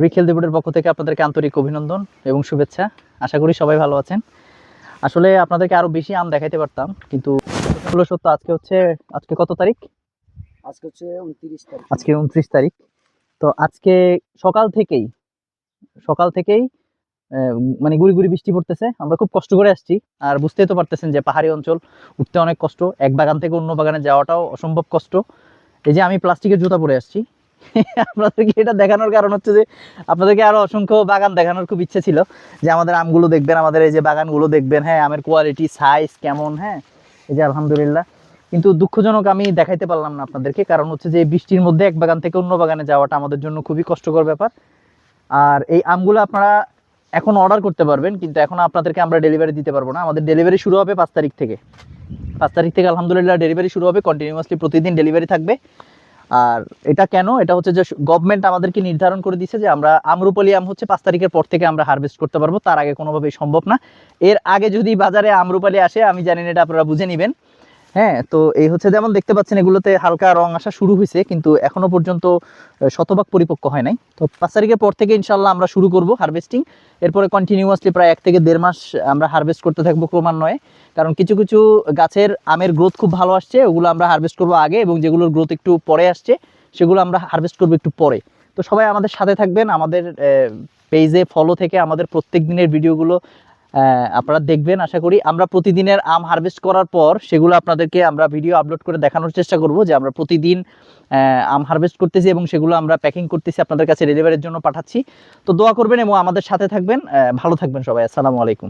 রিক healthy ফুডের পক্ষ থেকে আপনাদেরকে আন্তরিক অভিনন্দন এবং শুভেচ্ছা। আশা করি সবাই ভালো আছেন। আসলে আপনাদেরকে আরো বেশি আম দেখাইতে পারতাম, কিন্তু হলো সত্য আজকে কত তারিখ? আজকে হচ্ছে 29 তারিখ। আজকে 29 তারিখ। তো আজকে সকাল থেকেই সকাল থেকেই মানে গুড়ি গুড়ি বৃষ্টি পড়তেছে। আমরা খুব কষ্ট করে আসছি, আর বুঝতেই তো পারতেছেন যে পাহাড়ি অঞ্চল, উঠতে অনেক কষ্ট, এক বাগান থেকে অন্য বাগানে যাওয়াটাও অসম্ভব কষ্ট। এই যে আমি প্লাস্টিকের জুতা পরে আসছি আপনাদেরকে এটা দেখানোর কারণ হচ্ছে যে আপনাদেরকে আরো অসংখ্য বাগান দেখানোর খুব ইচ্ছে ছিল, যে আমাদের আমগুলো দেখবেন, আমাদের এই যে বাগানগুলো দেখবেন, হ্যাঁ আমের কোয়ালিটি সাইজ কেমন, হ্যাঁ এই যে আলহামদুলিল্লাহ। কিন্তু দুঃখজনক আমি দেখাইতে পারলাম না আপনাদেরকে, কারণ হচ্ছে যে বৃষ্টির মধ্যে এক বাগান থেকে অন্য বাগানে যাওয়াটা আমাদের জন্য খুবই কষ্টকর ব্যাপার। আর এই আমগুলো আপনারা এখন অর্ডার করতে পারবেন, কিন্তু এখন আপনাদেরকে আমরা ডেলিভারি দিতে পারবো না। আমাদের ডেলিভারি শুরু হবে 5 তারিখ থেকে। 5 তারিখ থেকে আলহামদুলিল্লাহ ডেলিভারি শুরু হবে, কন্টিনিউয়াসলি প্রতিদিন ডেলিভারি থাকবে। আর এটা কেন, এটা হচ্ছে যে গভর্নমেন্ট আমাদেরকে নির্ধারণ করে দিয়েছে যে আমরা আম্রপালি আম হচ্ছে 5 তারিখের পর থেকে আমরা হারভেস্ট করতে পারবো, তার আগে কোনোভাবেই সম্ভব না। এর আগে যদি বাজারে আম্রপালি আসে, আমি জানি না, এটা আপনারা বুঝে নেবেন। হ্যাঁ, তো এই হচ্ছে, যেমন দেখতে পাচ্ছেন এগুলোতে হালকা রং আসা শুরু হয়েছে, কিন্তু এখনো পর্যন্ত শতভাগ পরিপক্ক হয় নাই। তো 5 তারিখের পর থেকে ইনশাল্লাহ আমরা শুরু করব হারভেস্টিং। এরপরে কন্টিনিউয়াসলি প্রায় 1 থেকে 1.5 মাস আমরা হারভেস্ট করতে থাকবো ক্রমান্বয়ে, কারণ কিছু কিছু গাছের আমের গ্রোথ খুব ভালো আসছে, ওগুলো আমরা হারভেস্ট করবো আগে, এবং যেগুলোর গ্রোথ একটু পরে আসছে সেগুলো আমরা হারভেস্ট করবো একটু পরে। তো সবাই আমাদের সাথে থাকবেন, আমাদের পেজে ফলো থেকে আমাদের প্রত্যেক দিনের ভিডিওগুলো আপনারা দেখবেন। আশা করি আমরা প্রতিদিনের আম হারভেস্ট করার পর সেগুলো আপনাদেরকে আমরা ভিডিও আপলোড করে দেখানোর চেষ্টা করব, যে আমরা প্রতিদিন আম হারভেস্ট করতেছি এবং সেগুলো আমরা প্যাকিং করতেছি, আপনাদের কাছে ডেলিভারির জন্য পাঠাচ্ছি। তো দোয়া করবেন এবং আমাদের সাথে থাকবেন। ভালো থাকবেন সবাই। আসসালামু আলাইকুম।